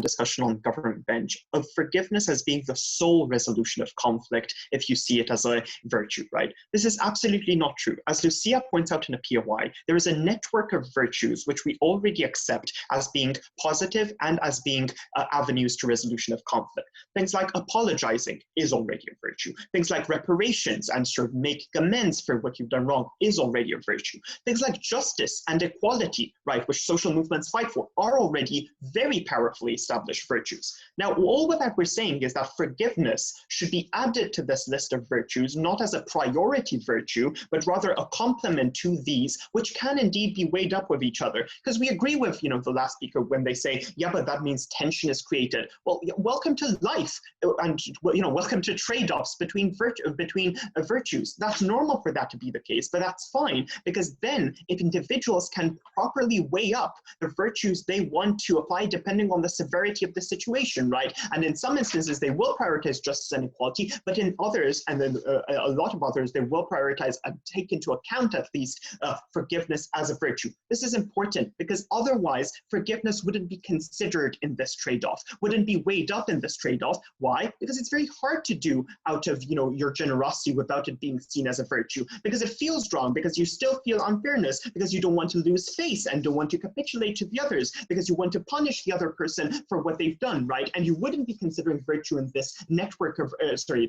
discussion on government bench of forgiveness as being the sole resolution of conflict if you see it as a virtue, right? This is absolutely not true. As Lucia points out in a POI, there is a network of virtues which we already accept as being positive and as being avenues to resolution of conflict. Things like apologizing is already a virtue. Things like reparations and sort of making amends for what you've done wrong is already a virtue. Things like justice and equality, right, which social movements fight for, are already very powerfully established virtues. Now, all that we're saying is that forgiveness should be added to this list of virtues, not as a priority virtue, but rather a complement to these, which can indeed be weighed up with each other. Because we agree with, the last speaker when they say, yeah, but that means tension is created. Well, welcome to life, and welcome to trade-offs between virtues. That's normal for that to be the case, but that's fine, because then if individuals can properly weigh up the virtues they want to apply depending on the severity of the situation, right? And in some instances, they will prioritize justice and equality, but in others, and then a lot of others, they will prioritize and take into account at least forgiveness as a virtue. This is important because otherwise forgiveness wouldn't be considered in this trade-off, wouldn't be weighed up in this trade-off. Why? Because it's very hard to do out of your generosity without it being seen as a virtue, because it feels wrong, because you still feel unfairness, because you don't want to lose face and don't want to capitulate to the others, because you want to punish the other person for what they've done, right? And you wouldn't be considering virtue in this network of,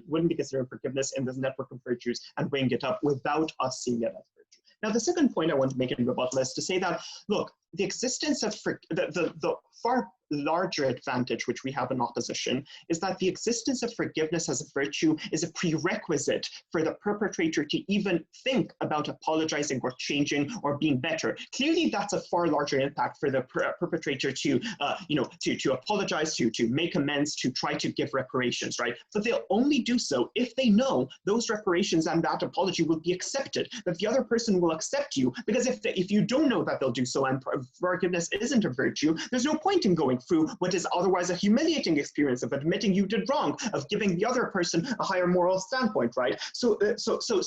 wouldn't be considering forgiveness in this network of virtues and weighing it up without us seeing it as virtue. Now, the second point I want to make in rebuttal is to say that, look, the existence of the far larger advantage which we have in opposition is that the existence of forgiveness as a virtue is a prerequisite for the perpetrator to even think about apologizing or changing or being better. Clearly, that's a far larger impact for the perpetrator to apologize, to make amends, to try to give reparations, right? But they'll only do so if they know those reparations and that apology will be accepted, that the other person will accept you. Because if you don't know that they'll do so and forgiveness isn't a virtue, there's no point in going through what is otherwise a humiliating experience of admitting you did wrong, of giving the other person a higher moral standpoint, right? So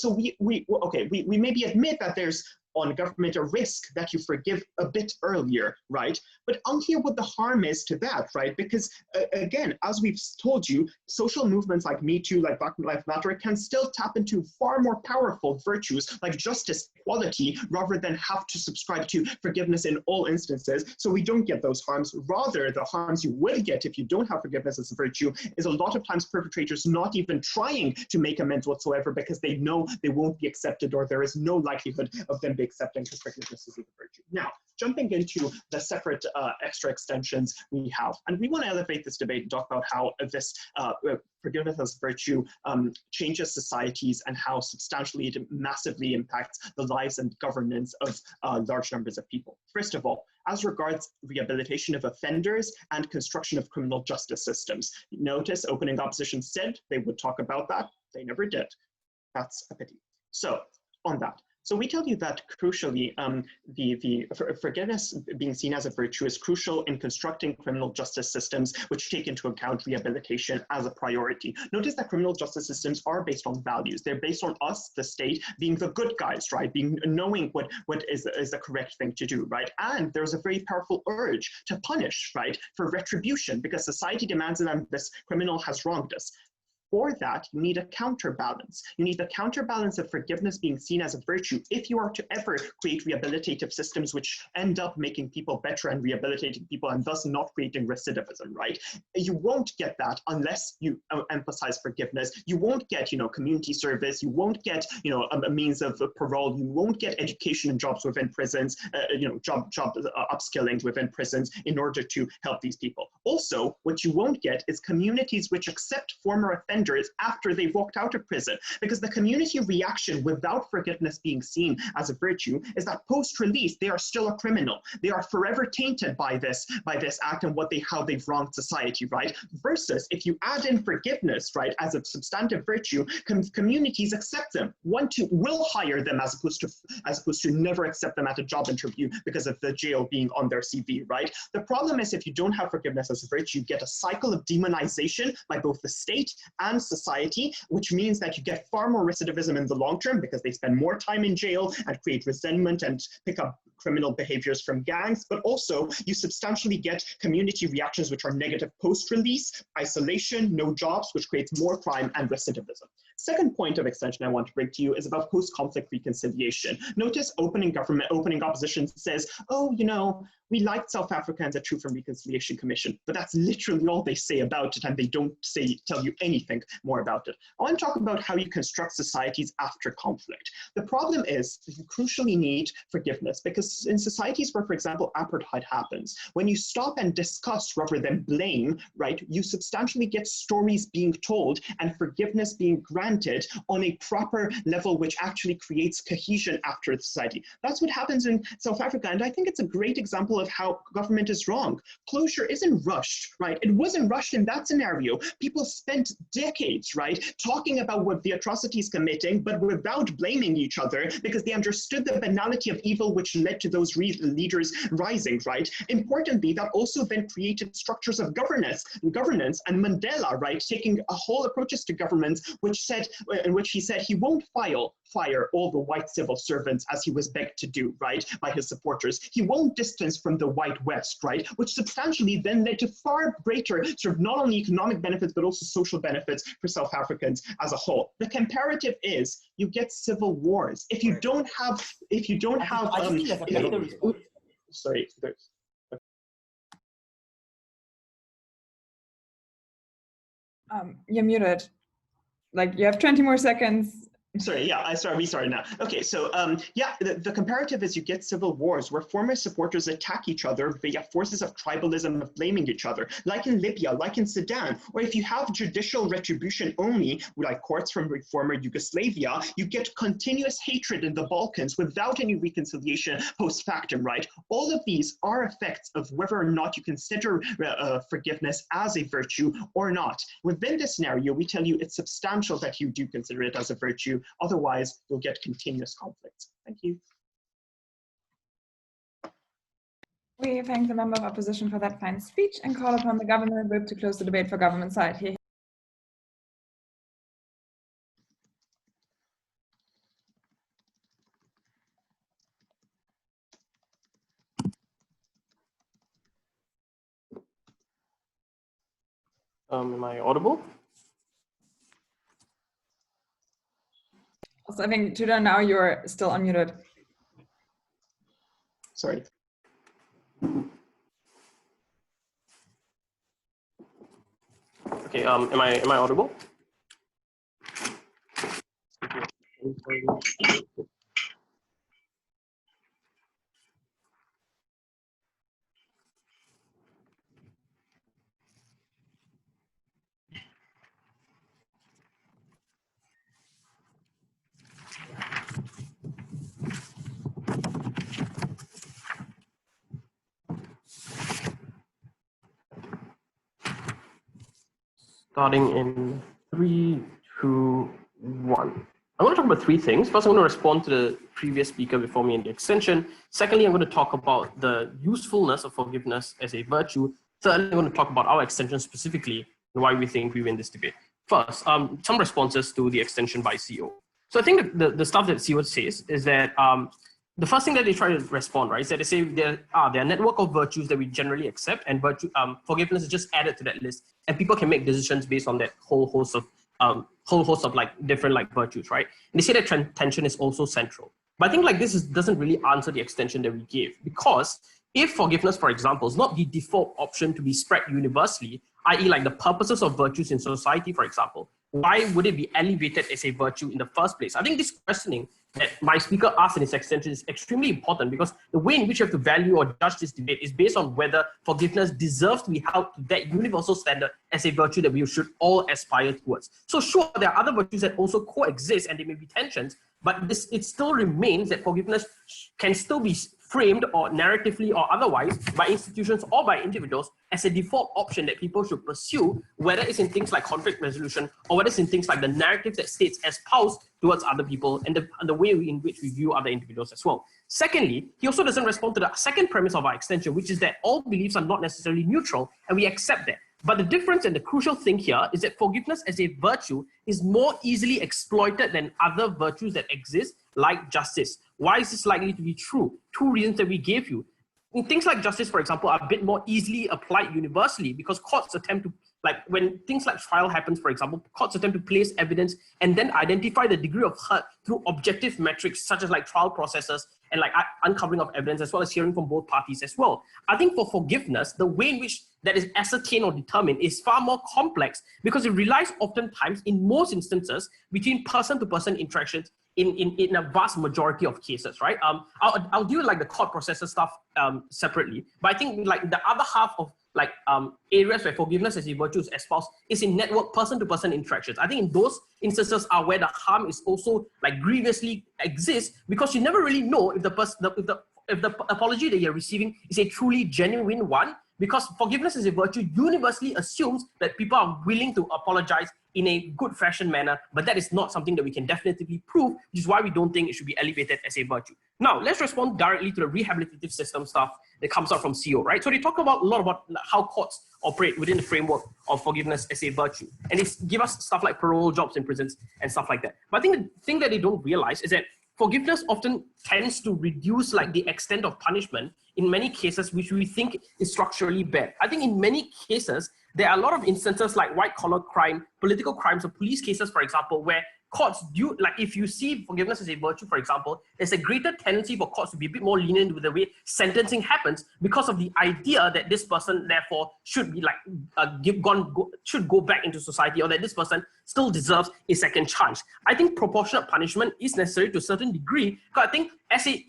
we maybe admit that there's on government a risk that you forgive a bit earlier, right? But unclear what the harm is to that, right? Because again, as we've told you, social movements like Me Too, like Black Lives Matter, can still tap into far more powerful virtues like justice, equality, rather than have to subscribe to forgiveness in all instances. So we don't get those harms. Rather, the harms you will get if you don't have forgiveness as a virtue is a lot of times perpetrators not even trying to make amends whatsoever because they know they won't be accepted, or there is no likelihood of them accepting because forgiveness is a virtue. Now, jumping into the separate extra extensions we have, and we want to elevate this debate and talk about how this forgiveness as virtue changes societies and how substantially it massively impacts the lives and governance of large numbers of people. First of all, as regards rehabilitation of offenders and construction of criminal justice systems. Notice opening opposition said they would talk about that. They never did. That's a pity. So on that. So we tell you that crucially, the forgiveness being seen as a virtue is crucial in constructing criminal justice systems which take into account rehabilitation as a priority. Notice that criminal justice systems are based on values. They're based on us, the state, being the good guys, right? Knowing what is the correct thing to do, right? And there's a very powerful urge to punish, right? For retribution, because society demands it and this criminal has wronged us. For that, you need a counterbalance. You need the counterbalance of forgiveness being seen as a virtue if you are to ever create rehabilitative systems which end up making people better and rehabilitating people and thus not creating recidivism, right? You won't get that unless you emphasize forgiveness. You won't get, community service. You won't get, a means of parole. You won't get education and jobs within prisons, job upskilling within prisons in order to help these people. Also, what you won't get is communities which accept former offenders after they've walked out of prison, because the community reaction without forgiveness being seen as a virtue is that post-release they are still a criminal. They are forever tainted by this act and how they've wronged society, right? Versus if you add in forgiveness, right, as a substantive virtue, communities accept them, will hire them as opposed to never accept them at a job interview because of the jail being on their CV, right? The problem is if you don't have forgiveness as a virtue, you get a cycle of demonization by both the state and society, which means that you get far more recidivism in the long term because they spend more time in jail and create resentment and pick up criminal behaviors from gangs, but also you substantially get community reactions which are negative post-release, isolation, no jobs, which creates more crime and recidivism. Second point of extension I want to bring to you is about post-conflict reconciliation. Notice opening opposition says, oh, you know, we liked South Africa and the Truth and Reconciliation Commission, but that's literally all they say about it, and they don't tell you anything more about it. I want to talk about how you construct societies after conflict. The problem is you crucially need forgiveness, because in societies where, for example, apartheid happens, when you stop and discuss rather than blame, right, you substantially get stories being told and forgiveness being granted on a proper level, which actually creates cohesion after the society. That's what happens in South Africa, and I think it's a great example of how government is wrong. Closure isn't rushed, right? It wasn't rushed in that scenario. People spent decades, right, talking about what the atrocities committing, but without blaming each other, because they understood the banality of evil which led to those leaders rising, right? Importantly, that also then created structures of governance, and Mandela, right, taking a whole approaches to governments, in which he said he won't fire all the white civil servants as he was begged to do, right, by his supporters. He won't distance from the white West, right, which substantially then led to far greater sort of not only economic benefits, but also social benefits for South Africans as a whole. The comparative is you get civil wars. If you don't have, sorry, you're muted. Like, you have 20 more seconds. Sorry, yeah, I'll restart now. Okay, so yeah, the comparative is you get civil wars where former supporters attack each other via forces of tribalism of blaming each other, like in Libya, like in Sudan, or if you have judicial retribution only, like courts from former Yugoslavia, you get continuous hatred in the Balkans without any reconciliation post factum, right? All of these are effects of whether or not you consider forgiveness as a virtue or not. Within this scenario, we tell you it's substantial that you do consider it as a virtue. Otherwise, you'll get continuous conflicts. Thank you. We thank the member of opposition for that fine speech and call upon the government whip to close the debate for government side. Here. Am I audible? Also, I think, Tudor, now you're still unmuted. Sorry. Okay, am I audible? Starting in 3, 2, 1. I want to talk about three things. First, I'm going to respond to the previous speaker before me in the extension. Secondly, I'm going to talk about the usefulness of forgiveness as a virtue. Thirdly, I'm going to talk about our extension specifically and why we think we win this debate. First, some responses to the extension by CEO. So I think the stuff that CEO says is that the first thing that they try to respond, right, is that they say there are a network of virtues that we generally accept, and forgiveness is just added to that list, and people can make decisions based on that whole host of like different like virtues, right? And they say that tension is also central. But I think like this doesn't really answer the extension that we gave, because if forgiveness, for example, is not the default option to be spread universally, i.e. like the purposes of virtues in society, for example, why would it be elevated as a virtue in the first place? I think this questioning that my speaker asked in his extension is extremely important, because the way in which you have to value or judge this debate is based on whether forgiveness deserves to be held to that universal standard as a virtue that we should all aspire towards. So sure, there are other virtues that also coexist and there may be tensions, but it still remains that forgiveness can still be framed or narratively or otherwise by institutions or by individuals as a default option that people should pursue, whether it's in things like conflict resolution or whether it's in things like the narrative that states espouse towards other people and the way in which we view other individuals as well. Secondly, he also doesn't respond to the second premise of our extension, which is that all beliefs are not necessarily neutral, and we accept that. But the difference and the crucial thing here is that forgiveness as a virtue is more easily exploited than other virtues that exist, like justice. Why is this likely to be true? Two reasons that we gave you. Things like justice, for example, are a bit more easily applied universally because courts attempt to, like when things like trial happens, for example, courts attempt to place evidence and then identify the degree of hurt through objective metrics such as like trial processes and like uncovering of evidence, as well as hearing from both parties as well. I think for forgiveness, the way in which that is ascertained or determined is far more complex because it relies oftentimes, in most instances, between person-to-person interactions in a vast majority of cases, right? I'll deal with like the court processes stuff separately, but I think like the other half of like areas where forgiveness as a virtue is espoused is in network person-to-person interactions. I think in those instances are where the harm is also like grievously exists because you never really know if the apology that you're receiving is a truly genuine one, because forgiveness as a virtue universally assumes that people are willing to apologize in a good fashion manner, but that is not something that we can definitively prove, which is why we don't think it should be elevated as a virtue. Now, let's respond directly to the rehabilitative system stuff that comes out from CO, right? So they talk about a lot about how courts operate within the framework of forgiveness as a virtue. And they give us stuff like parole, jobs in prisons, and stuff like that. But I think the thing that they don't realize is that forgiveness often tends to reduce like the extent of punishment in many cases, which we think is structurally bad. I think in many cases, there are a lot of instances like white collar crime, political crimes, or police cases, for example, where courts do, like if you see forgiveness as a virtue, for example, there's a greater tendency for courts to be a bit more lenient with the way sentencing happens because of the idea that this person therefore should be like should go back into society, or that this person still deserves a second chance. I think proportionate punishment is necessary to a certain degree, because I think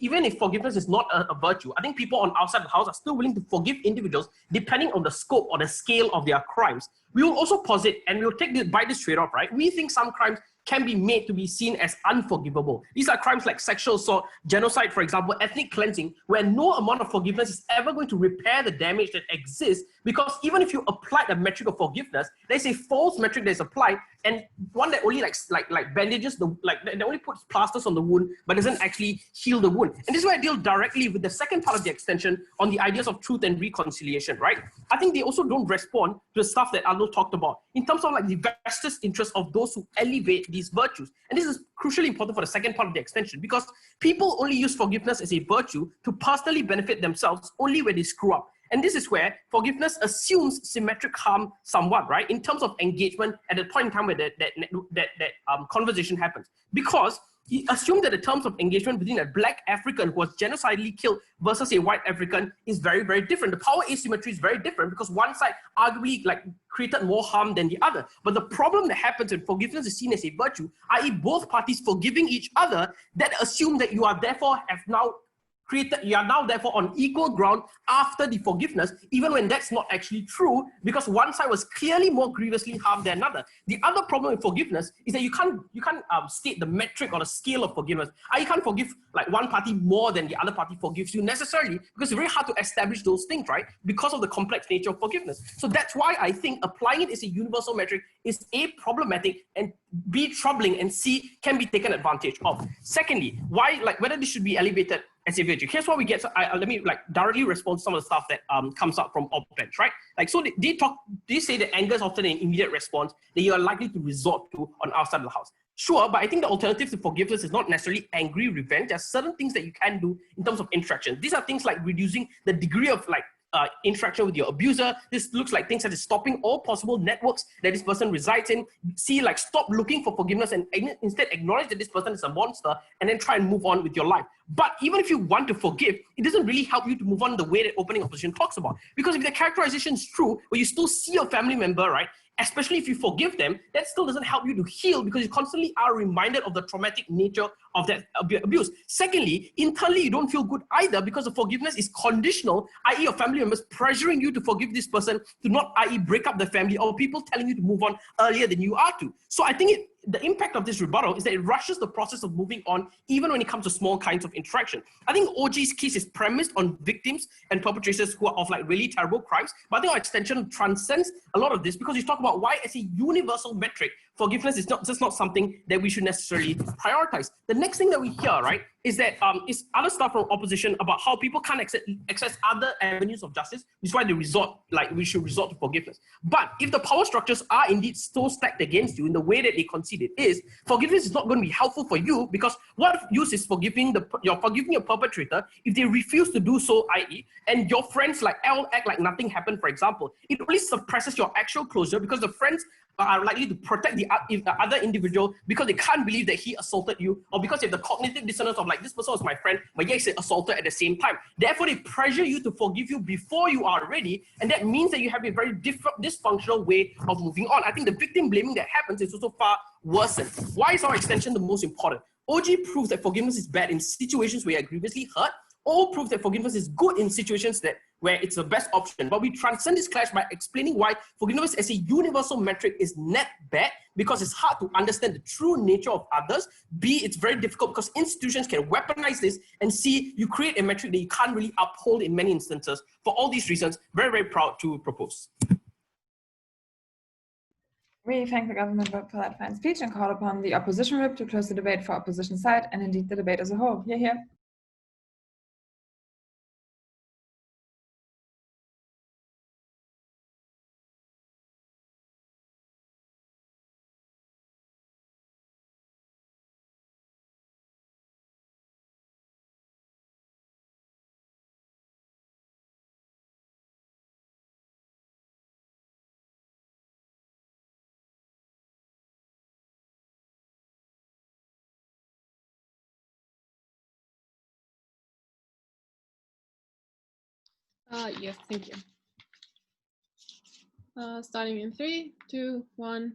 even if forgiveness is not a virtue, I think people on outside the house are still willing to forgive individuals depending on the scope or the scale of their crimes. We will also posit, and we'll take this by this trade-off, right? We think some crimes can be made to be seen as unforgivable. These are crimes like sexual assault, genocide, for example, ethnic cleansing, where no amount of forgiveness is ever going to repair the damage that exists, because even if you apply the metric of forgiveness, there's a false metric that's applied, and one that only like bandages that only puts plasters on the wound, but doesn't actually heal the wound. And this is where I deal directly with the second part of the extension on the ideas of truth and reconciliation, right? I think they also don't respond to the stuff that Arnold talked about in terms of like the vested interest of those who elevate these virtues. And this is crucially important for the second part of the extension, because people only use forgiveness as a virtue to personally benefit themselves only when they screw up. And this is where forgiveness assumes symmetric harm somewhat, right? In terms of engagement at the point in time where that conversation happens. Because he assumed that the terms of engagement between a black African who was genocidally killed versus a white African is very, very different. The power asymmetry is very different because one side arguably like created more harm than the other. But the problem that happens when forgiveness is seen as a virtue, i.e. both parties forgiving each other, that assume that you are now therefore on equal ground after the forgiveness, even when that's not actually true, because one side was clearly more grievously harmed than another. The other problem with forgiveness is that you can't state the metric or the scale of forgiveness. You can't forgive like one party more than the other party forgives you necessarily, because it's very hard to establish those things, right? Because of the complex nature of forgiveness. So that's why I think applying it as a universal metric is A, problematic, and B, troubling, and C, can be taken advantage of. Secondly, whether this should be elevated as a virtue. Here's what we get. So let me like directly respond to some of the stuff that comes up from op-eds, right? Like, so they say that anger is often an immediate response that you are likely to resort to on outside of the house. Sure, but I think the alternative to forgiveness is not necessarily angry revenge. There are certain things that you can do in terms of interaction. These are things like reducing the degree of like interaction with your abuser. This looks like things such as stopping all possible networks that this person resides in. Stop looking for forgiveness and instead acknowledge that this person is a monster, and then try and move on with your life. But even if you want to forgive, it doesn't really help you to move on the way that opening opposition talks about. Because if the characterization is true, where you still see your family member, right, especially if you forgive them, that still doesn't help you to heal, because you constantly are reminded of the traumatic nature of that abuse. Secondly, internally, you don't feel good either, because the forgiveness is conditional, i.e. your family members pressuring you to forgive this person, to not, i.e. break up the family, or people telling you to move on earlier than you are to. So I think the impact of this rebuttal is that it rushes the process of moving on, even when it comes to small kinds of interaction. I think OG's case is premised on victims and perpetrators who are of like really terrible crimes, but I think our extension transcends a lot of this, because you talk about why as a universal metric, forgiveness is not just not something that we should necessarily prioritize. The next thing that we hear, right, is that is other stuff from opposition about how people can't access other avenues of justice, which is why they we should resort to forgiveness. But if the power structures are indeed so stacked against you in the way that they concede it is, forgiveness is not going to be helpful for you, because what use is forgiving your perpetrator if they refuse to do so, i.e., and your friends act like nothing happened, for example. It only suppresses your actual closure, because the friends are likely to protect the other individual because they can't believe that he assaulted you, or because they have the cognitive dissonance of this person was my friend, but yet he assaulted at the same time. Therefore, they pressure you to forgive you before you are ready, and that means that you have a very dysfunctional way of moving on. I think the victim blaming that happens is also far worse. Why is our extension the most important? OG proves that forgiveness is bad in situations where you're grievously hurt. All prove that forgiveness is good in situations where it's the best option. But we transcend this clash by explaining why forgiveness as a universal metric is net bad, because it's hard to understand the true nature of others. B, it's very difficult because institutions can weaponize this, and C, you create a metric that you can't really uphold in many instances. For all these reasons, very, very proud to propose. We thank the government for that fine speech and call upon the opposition whip to close the debate for opposition side and indeed the debate as a whole. Hear, hear. Yes, thank you. Starting in 3, 2, 1.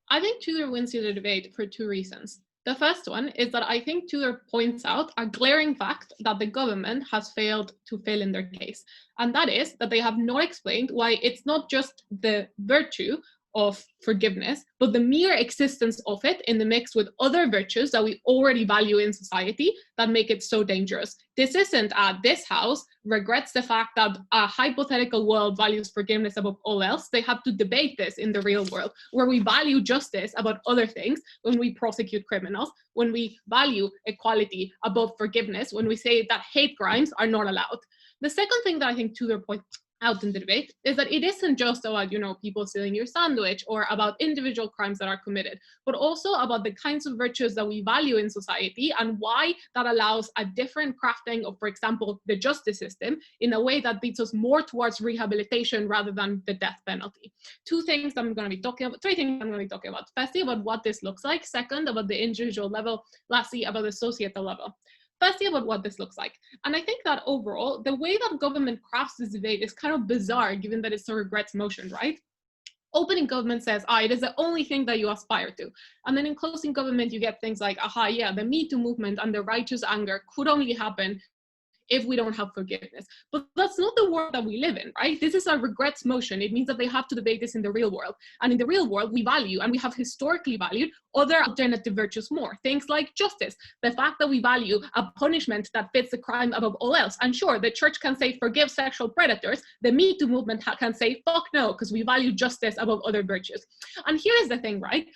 I think Tudor wins the debate for 2 reasons. The first one is that I think Tudor points out a glaring fact that the government has failed to fill in their case. And that is that they have not explained why it's not just the virtue of forgiveness, but the mere existence of it in the mix with other virtues that we already value in society that make it so dangerous. This isn't this house regrets the fact that a hypothetical world values forgiveness above all else. They have to debate this in the real world, where we value justice above other things when we prosecute criminals, when we value equality above forgiveness, when we say that hate crimes are not allowed. The second thing that I think Tudor points out in the debate is that it isn't just about, people stealing your sandwich or about individual crimes that are committed, but also about the kinds of virtues that we value in society and why that allows a different crafting of, for example, the justice system in a way that leads us more towards rehabilitation rather than the death penalty. 2 things I'm going to be talking about, 3 things I'm going to be talking about. Firstly, about what this looks like. Second, about the individual level. Lastly, about the societal level. Firstly, about what this looks like. And I think that overall, the way that government crafts this debate is kind of bizarre, given that it's a regrets motion, right? Opening government says, it is the only thing that you aspire to. And then in closing government, you get things like, the Me Too movement and the righteous anger could only happen if we don't have forgiveness. But that's not the world that we live in, right? This is a regrets motion. It means that they have to debate this in the real world. And in the real world, we value, and we have historically valued, other alternative virtues more. Things like justice, the fact that we value a punishment that fits the crime above all else. And sure, the church can say, forgive sexual predators. The Me Too movement can say, fuck no, because we value justice above other virtues. And here is the thing, right?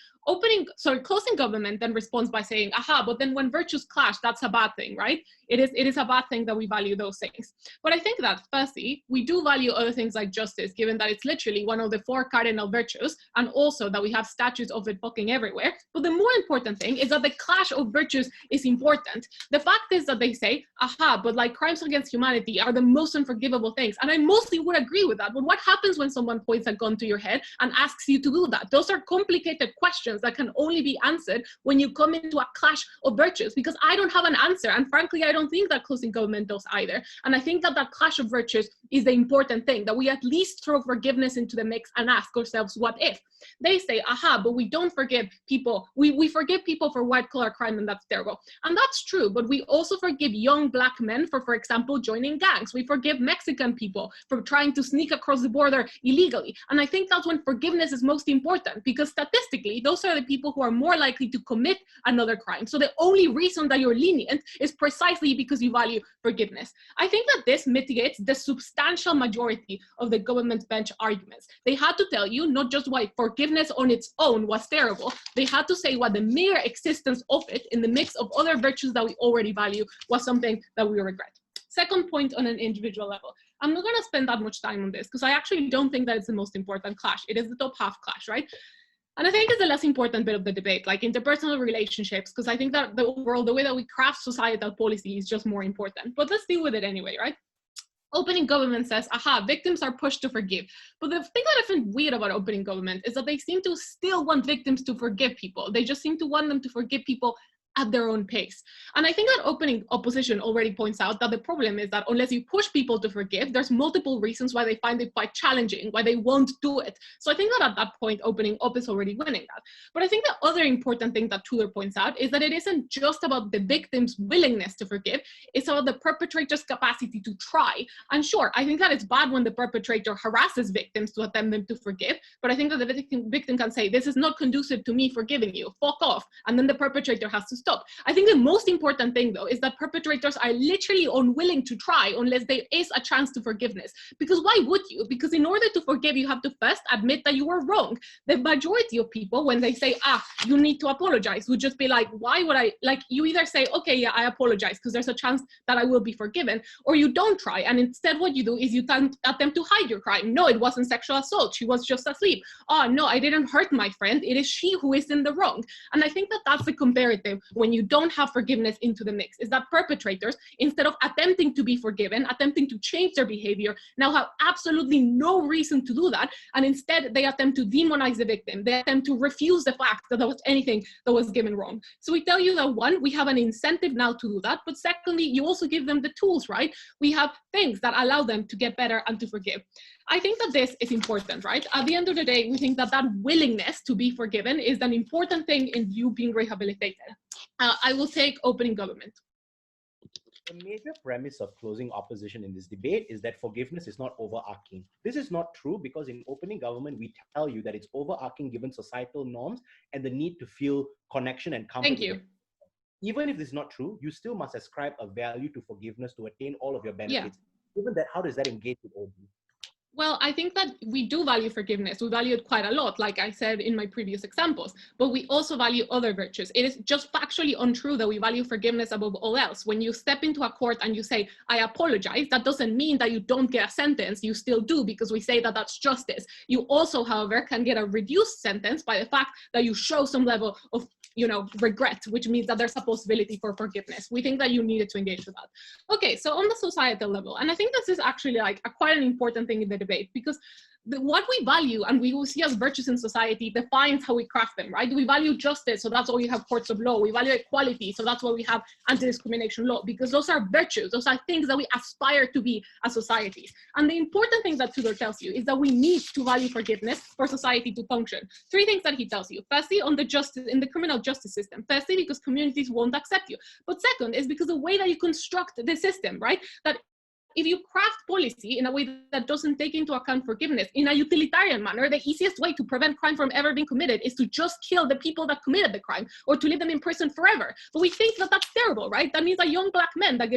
Closing government then responds by saying, but then when virtues clash, that's a bad thing, right? It is a bad thing that we value those things. But I think that, firstly, we do value other things like justice, given that it's literally one of the 4 cardinal virtues, and also that we have statues of it fucking everywhere. But the more important thing is that the clash of virtues is important. The fact is that they say, but like crimes against humanity are the most unforgivable things. And I mostly would agree with that. But what happens when someone points a gun to your head and asks you to do that? Those are complicated questions that can only be answered when you come into a clash of virtues, because I don't have an answer. And frankly, I don't think that closing government does either. And I think that that clash of virtues is the important thing, that we at least throw forgiveness into the mix and ask ourselves, what if? They say, but we don't forgive people. We forgive people for white collar crime, and that's terrible. And that's true, but we also forgive young black men for example, joining gangs. We forgive Mexican people for trying to sneak across the border illegally. And I think that's when forgiveness is most important, because statistically, those those are the people who are more likely to commit another crime. So the only reason that you're lenient is precisely because you value forgiveness. I think that this mitigates the substantial majority of the government's bench arguments. They had to tell you not just why forgiveness on its own was terrible, they had to say why the mere existence of it in the mix of other virtues that we already value was something that we regret. Second point on an individual level. I'm not going to spend that much time on this because I actually don't think that it's the most important clash. It is the top half clash, right? And I think it's the less important bit of the debate, like interpersonal relationships, because I think that the overall, the way that we craft societal policy is just more important. But let's deal with it anyway, right? Opening government says, aha, victims are pushed to forgive. But the thing that I find weird about opening government is that they seem to still want victims to forgive people. They just seem to want them to forgive people at their own pace. And I think that opening opposition already points out that the problem is that unless you push people to forgive, there's multiple reasons why they find it quite challenging, why they won't do it. So I think that at that point, opening up is already winning that. But I think the other important thing that Tudor points out is that it isn't just about the victim's willingness to forgive, it's about the perpetrator's capacity to try. And sure, I think that it's bad when the perpetrator harasses victims to attempt them to forgive, but I think that the victim can say, this is not conducive to me forgiving you, fuck off, and then the perpetrator has to stop. I think the most important thing, though, is that perpetrators are literally unwilling to try unless there is a chance to forgiveness. Because why would you? Because in order to forgive, you have to first admit that you were wrong. The majority of people, when they say, you need to apologize, would just be like, why would I? Like, you either say, okay, yeah, I apologize because there's a chance that I will be forgiven, or you don't try. And instead what you do is you attempt to hide your crime. No, it wasn't sexual assault. She was just asleep. Oh, no, I didn't hurt my friend. It is she who is in the wrong. And I think that that's the comparative when you don't have forgiveness into the mix, is that perpetrators, instead of attempting to be forgiven, attempting to change their behavior, now have absolutely no reason to do that. And instead they attempt to demonize the victim. They attempt to refuse the fact that there was anything that was given wrong. So we tell you that one, we have an incentive now to do that. But secondly, you also give them the tools, right? We have things that allow them to get better and to forgive. I think that this is important, right? At the end of the day, we think that that willingness to be forgiven is an important thing in you being rehabilitated. I will take opening government. The major premise of closing opposition in this debate is that forgiveness is not overarching. This is not true because in opening government, we tell you that it's overarching given societal norms and the need to feel connection and comfort. Thank you. Even if this is not true, you still must ascribe a value to forgiveness to attain all of your benefits. Yeah. Given that, how does that engage with OB? Well, I think that we do value forgiveness. We value it quite a lot, like I said in my previous examples, but we also value other virtues. It is just factually untrue that we value forgiveness above all else. When you step into a court and you say, I apologize, that doesn't mean that you don't get a sentence. You still do, because we say that that's justice. You also, however, can get a reduced sentence by the fact that you show some level of regret, which means that there's a possibility for forgiveness. We think that you needed to engage with that. Okay, so on the societal level, and I think this is actually like quite an important thing in the debate, because what we value and we will see as virtues in society defines how we craft them, right? We value justice, so that's why we have courts of law. We value equality, so that's why we have anti-discrimination law, because those are virtues. Those are things that we aspire to be as societies. And the important thing that Tudor tells you is that we need to value forgiveness for society to function. Three things that he tells you. Firstly, in the criminal justice system. Firstly, because communities won't accept you. But second is because the way that you construct the system, right? That if you craft policy in a way that doesn't take into account forgiveness in a utilitarian manner, the easiest way to prevent crime from ever being committed is to just kill the people that committed the crime or to leave them in prison forever. But we think that that's terrible, right? That means that young black men that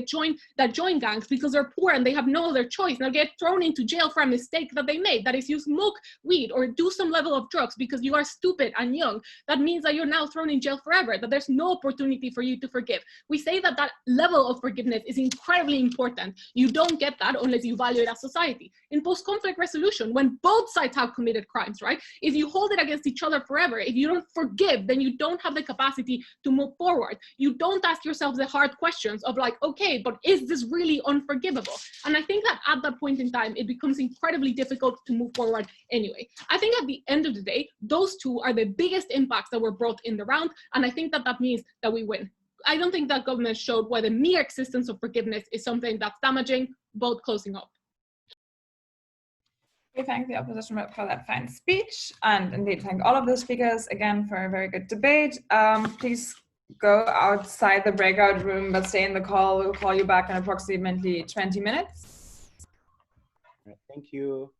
join gangs because they're poor and they have no other choice, they'll get thrown into jail for a mistake that they made. That is, you smoke weed or do some level of drugs because you are stupid and young. That means that you're now thrown in jail forever, that there's no opportunity for you to forgive. We say that that level of forgiveness is incredibly important. You don't get that unless you value it as society. In post-conflict resolution, when both sides have committed crimes, right? If you hold it against each other forever, if you don't forgive, then you don't have the capacity to move forward. You don't ask yourself the hard questions of like, okay, but is this really unforgivable? And I think that at that point in time, it becomes incredibly difficult to move forward anyway. I think at the end of the day, those two are the biggest impacts that were brought in the round. And I think that that means that we win. I don't think that government showed why the mere existence of forgiveness is something that's damaging, both closing up. We thank the opposition for that fine speech, and indeed thank all of the speakers again for a very good debate. Please go outside the breakout room, but stay in the call. We'll call you back in approximately 20 minutes. Thank you.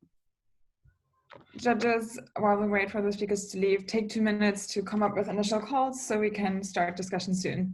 Judges, while we wait for the speakers to leave, take 2 minutes to come up with initial calls so we can start discussion soon.